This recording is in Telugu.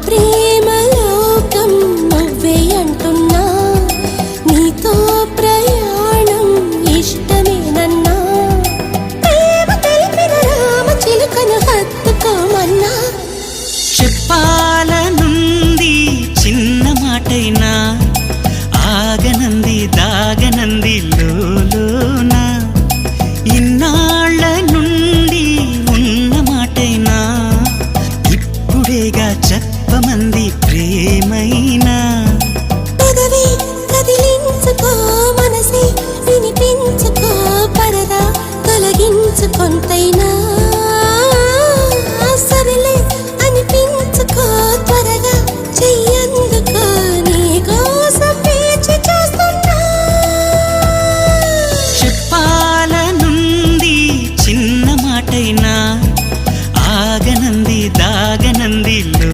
ప్రేమ లోకం నువ్వే అంటున్నా నీతో ప్రయాణం ఇష్టమేనన్నా ప్రేమ తెలిపిన రామ చిలుకను హత్తుకోమన్నా చెప్పాలనుంది చిన్న మాటైనా ఆగనంది దాగనంది లోలోనా ఇన్నాళ్ళ నుండి ఉన్న మాటైనా ఇప్పుడేగా చెప్పమంది ప్రేమైనా పెదవి కదిలించుకో మనసే వినిపించుకో పరదా తొలగించు కొంతైనా